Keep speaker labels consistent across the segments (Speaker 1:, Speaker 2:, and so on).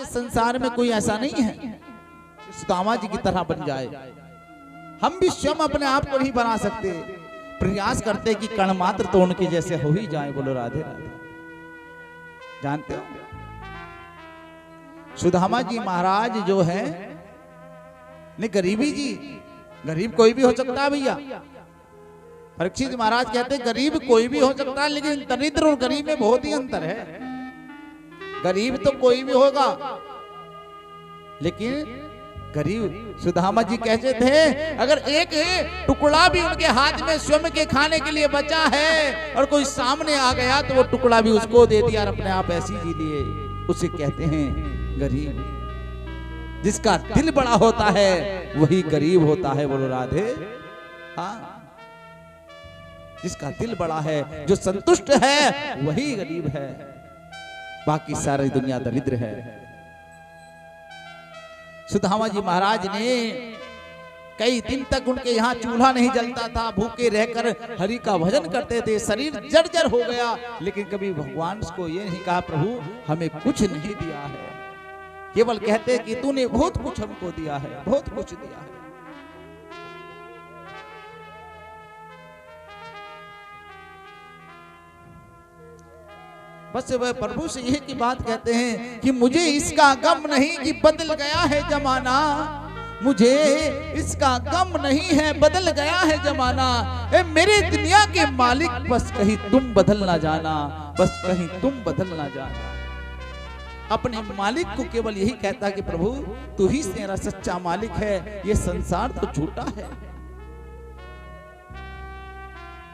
Speaker 1: के संसार में कोई ऐसा नहीं है सुदामा जी की तरह बन जाए। हम भी स्वयं अपने आप को नहीं बना सकते, प्रयास करते कि कण मात्र तो उनके जैसे हो ही जाए। बोलो राधे राधे। जानते हो सुदामा जी महाराज जो है ने गरीबी जी, गरीब कोई भी हो सकता है भैया। परीक्षित महाराज कहते गरीब कोई भी हो सकता है, लेकिन दरिद्र और गरीब में बहुत ही अंतर है। गरीब तो कोई भी होगा, लेकिन गरीब सुदामा जी कहते थे अगर एक टुकड़ा भी उनके हाथ में स्वयं के खाने के लिए बचा है और कोई सामने आ गया तो वो टुकड़ा भी उसको दे दिया और अपने आप ऐसी जी लिए, उसे कहते हैं गरीब। जिसका दिल बड़ा होता है वही गरीब होता है। बोलो राधे। हाँ, जिसका दिल बड़ा है, जो संतुष्ट है, वही गरीब है, बाकी सारी दुनिया दरिद्र है। सुदामा जी महाराज ने कई दिन तक उनके यहाँ चूल्हा नहीं जलता था, भूखे रहकर हरि का भजन करते थे, शरीर जर्जर हो गया, लेकिन कभी भगवान को ये नहीं कहा प्रभु हमें कुछ नहीं दिया है, केवल कहते कि तूने बहुत कुछ हमको दिया है, बहुत कुछ दिया है। बस वह प्रभु से यही की बात कहते हैं कि मुझे इसका गम नहीं कि बदल गया है जमाना, मुझे इसका गम नहीं है बदल गया है जमाना। ए मेरे दुनिया के मालिक बस कहीं तुम बदल ना जाना, बस कहीं तुम बदल ना जाना। अपने मालिक को केवल यही कहता कि प्रभु तू ही मेरा सच्चा मालिक है, ये संसार तो झूठा है।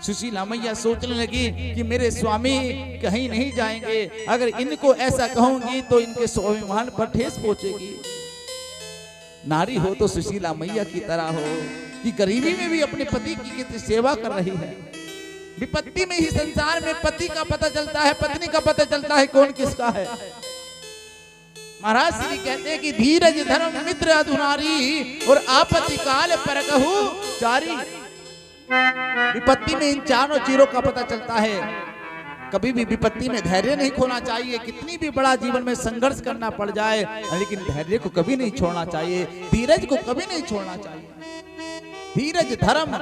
Speaker 1: सुशीला मैया सोचने लगी कि मेरे स्वामी कहीं नहीं जाएंगे, अगर इनको ऐसा कहूंगी तो इनके स्वाभिमान पर ठेस पहुंचेगी। नारी हो तो सुशीला मैया की तरह हो कि गरीबी में भी अपने पति की कितनी सेवा कर रही है। विपत्ति में ही संसार में पति का पता चलता है, पत्नी का पता चलता है कौन किसका है। महाराज श्री कहते हैं कि धीरज धर्म मित्र अधुनारी और आपत्ति काल पर कहू जारी। विपत्ति में इन चारों चीजों का पता चलता है। कभी भी विपत्ति में धैर्य नहीं खोना चाहिए, कितनी भी बड़ा जीवन में संघर्ष करना पड़ जाए, लेकिन धैर्य को कभी नहीं छोड़ना चाहिए, धीरज को कभी नहीं छोड़ना चाहिए। धीरज धर्म,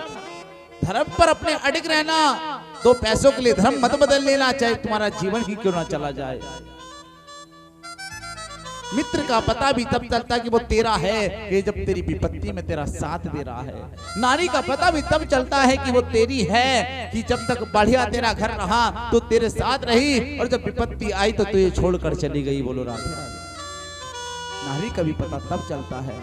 Speaker 1: धर्म पर अपने अडिग रहना, तो पैसों के लिए धर्म मत बदल लेना, चाहे तुम्हारा जीवन ही क्यों ना चला जाए। मित्र का पता भी तब चलता कि वो तेरा है कि जब तेरी विपत्ति में तेरा साथ दे रहा है। नारी का पता भी तब चलता है कि वो तेरी है कि जब तक बढ़िया तेरा घर रहा तो तेरे साथ रही, और जब विपत्ति आई तो तुझे छोड़कर चली गई। बोलो राधे राधे। नारी का भी पता तब चलता है।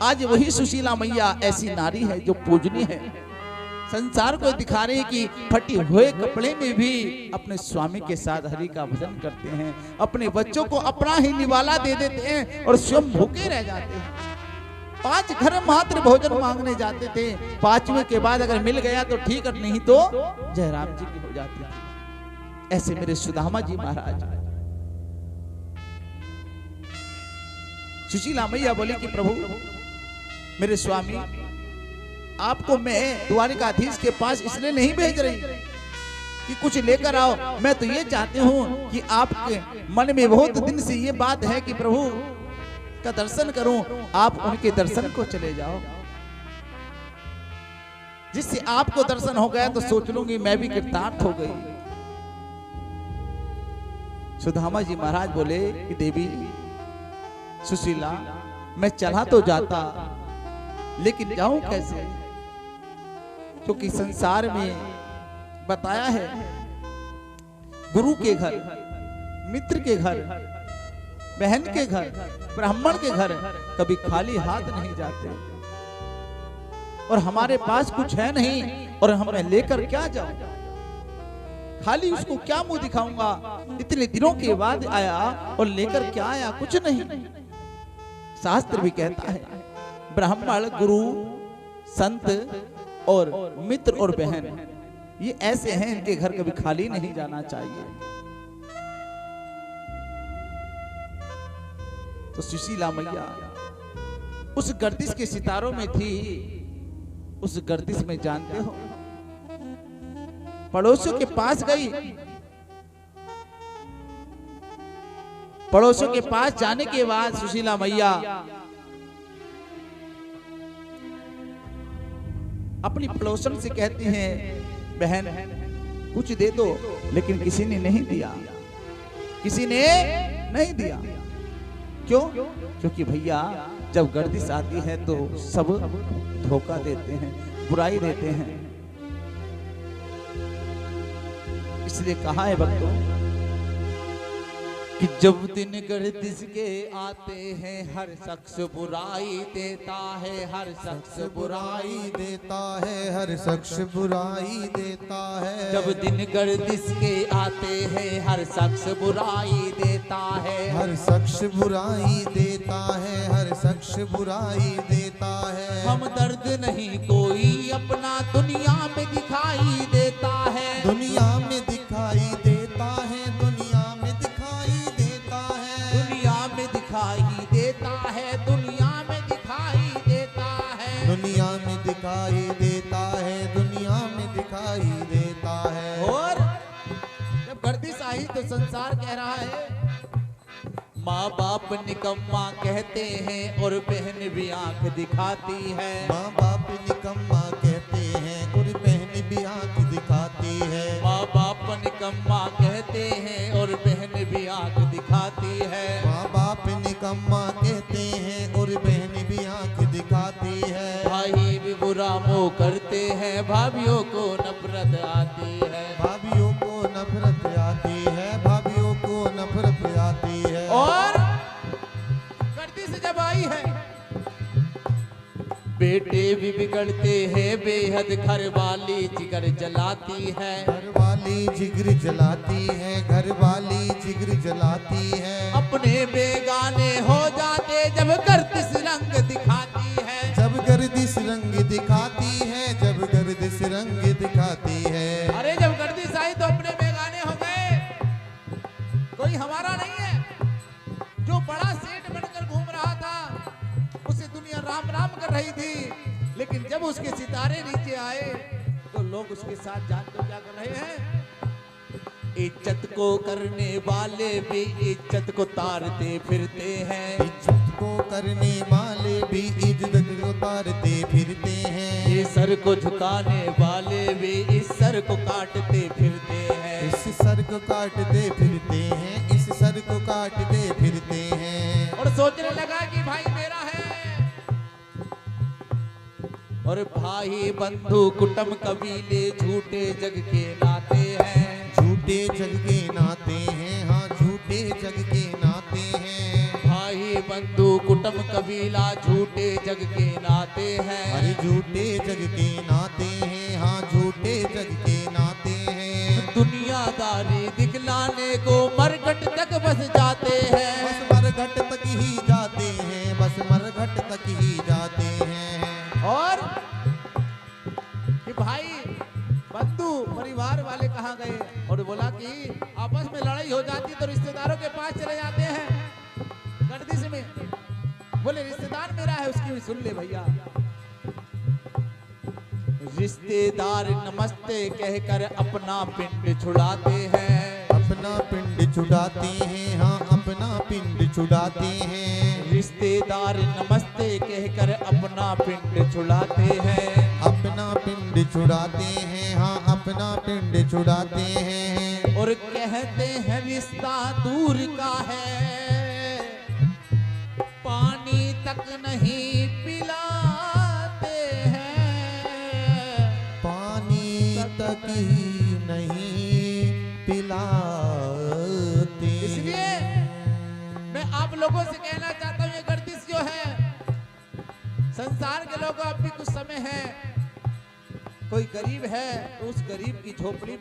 Speaker 1: आज वही सुशीला मैया ऐसी नारी है जो पूजनीय है। संसार को दिखा रहे हैं कि फटे हुए कपड़े में भी अपने स्वामी के साथ हरि का भजन करते हैं, अपने बच्चों को अपना ही निवाला दे देते हैं और स्वयं भूखे रह जाते हैं। 5 घर मात्र भोजन मांगने जाते थे, 5वें के बाद अगर मिल गया तो ठीक, और नहीं तो जयराम जी की हो जाती थी। ऐसे मेरे सुदामा जी महाराज। सुशीला मैया बोली कि प्रभु मेरे स्वामी आपको मैं द्वारिकाधीश के पास इसलिए नहीं भेज रही कि कुछ लेकर आओ, मैं तो ये चाहती हूँ कि आपके मन में बहुत दिन से ये बात है कि प्रभु का दर्शन करूं, आप उनके दर्शन को चले जाओ। जिससे आपको दर्शन हो गया तो सोच लूंगी मैं भी कृतार्थ हो गई। सुदामा जी महाराज बोले कि देवी सुशीला मैं चला तो जाता, लेकिन जाऊं कैसे, क्योंकि संसार में बताया है गुरु के घर, मित्र के घर, बहन के घर, ब्राह्मण के घर कभी खाली हाथ नहीं जाते, और हमारे पास कुछ है नहीं और हमें लेकर क्या जाऊं, खाली उसको क्या मुंह दिखाऊंगा। इतने दिनों के बाद आया और लेकर क्या आया, कुछ नहीं। शास्त्र भी कहता है ब्राह्मण, गुरु, संत और मित्र और बहन ये ऐसे हैं इनके घर कभी खाली नहीं जाना चाहिए। तो सुशीला मैया उस गर्दिश के सितारों में थी। उस गर्दिश में जानते हो पड़ोसियों के पास गई पड़ोसियों के पास जाने के बाद सुशीला मैया अपनी पड़ोसन से कहती हैं, बहन कुछ दे दो, लेकिन किसी ने नहीं दिया, किसी ने नहीं दिया। क्यों? क्योंकि भैया जब गर्दिश आती है तो सब धोखा देते हैं, बुराई देते हैं। इसलिए कहा है भक्तों कि जब दिन गर्दिश के आते हैं हर शख्स बुराई देता है, हर शख्स बुराई
Speaker 2: देता है, हर शख्स बुराई देता है।
Speaker 1: जब दिन गर्दिश के आते हैं हर शख्स बुराई देता है,
Speaker 2: हर शख्स बुराई देता है, हर शख्स बुराई देता है।
Speaker 1: हम दर्द नहीं कोई अपना दुनिया में दिखाई देता है,
Speaker 2: दुनिया में दिखाई देता है, दुनिया में दिखाई देता है,
Speaker 1: दुनिया में दिखाई देता है, दुनिया में दिखाई देता है,
Speaker 2: दुनिया में दिखाई देता है, दुनिया में दिखाई देता है।
Speaker 1: और जब गर्दिश आई तो संसार कह रहा है, माँ बाप निकम्मा कहते हैं और बहन भी आंख दिखाती है,
Speaker 2: माँ बाप निकम्मा कहते हैं और बहन भी आंख दिखाती है।
Speaker 1: माँ बाप निकम्मा कहते हैं और बहन भी आंख दिखाती है,
Speaker 2: माँ बाप निकम्मा कहते हैं और बहन भी आंख दिखाती है।
Speaker 1: भाई भी बुरा मोह करते हैं, भाभीियों को नफरत आती है,
Speaker 2: भाभीियों को नफरत आती है, भाभीियों को नफरत आती है।
Speaker 1: और गर्दिश जब आई है बेटे भी बिगड़ते हैं बेहद, घर वाली जिगर जलाती है,
Speaker 2: घर वाली जिगर जलाती है, घर वाली जिगर जलाती है।
Speaker 1: अपने बेगाने हो जाते जब गर्दिश रंग दिखाती है,
Speaker 2: जब गर्दिश रंग दिखाती है, जब गर्दिश रंग दिखाती है।
Speaker 1: अरे जब गर्दिश आई तो अपने बेगाने हो गए, कोई हमारा नहीं है। जो बड़ा सेठ बनकर घूम रहा था उसे दुनिया राम राम कर रही थी, लेकिन जब उसके सितारे नीचे आए तो लोग उसके साथ जान तो क्या कर रहे हैं, इज्जत को करने वाले भी इज्जत को तारते फिरते हैं,
Speaker 2: इज्जत को करने वाले भी इज्जत को तारते फिरते हैं।
Speaker 1: ये सर को झुकाने वाले भी इस सर को काटते फिरते हैं,
Speaker 2: इस सर को काटते फिरते हैं, इस सर को काटते फिरते हैं।
Speaker 1: और सोचने लगा कि भाई मेरा है, और भाई बंधु कुटुंब कबीले झूठे जग के नाते हैं,
Speaker 2: झूठे जग के नाते हैं, हाँ झूठे जग के नाते हैं।
Speaker 1: भाई बंधु कुटुंब कबीला झूठे जग के नाते हैं,
Speaker 2: अरे झूठे जग के नाते हैं, हाँ झूठे जग के नाते हैं।
Speaker 1: दुनियादारी दिखलाने को मरघट तक बस जाते हैं,
Speaker 2: बस मरघट तक ही जाते हैं, बस मरघट तक ही जाते हैं।
Speaker 1: और कि भाई बंधु परिवार वाले कहाँ गए, और बोला कि आपस में लड़ाई हो जाती तो रिश्तेदारों के पास चले जाते हैं गर्दिश में, बोले रिश्तेदार मेरा है उसकी भी सुन ले भैया। रिश्तेदार नमस्ते कहकर अपना पिंड छुड़ाते हैं,
Speaker 2: अपना पिंड छुड़ाते हैं, हाँ अपना पिंड छुड़ाते हैं।
Speaker 1: रिश्तेदार नमस्ते कहकर अपना पिंड छुड़ाते हैं,
Speaker 2: अपना पिंड छुड़ाते हैं, हाँ अपना पिंड छुड़ाते हैं।
Speaker 1: और कहते हैं रिश्ता दूर का है, पानी तक नहीं पिलाते हैं,
Speaker 2: पानी तक ही नहीं पिलाते।
Speaker 1: इसलिए मैं आप लोगों से कहना चाहता हूँ, ये गर्दिश जो है संसार के लोगों अब भी कुछ समय है, कोई गरीब है तो उस गरीब की झोपड़ी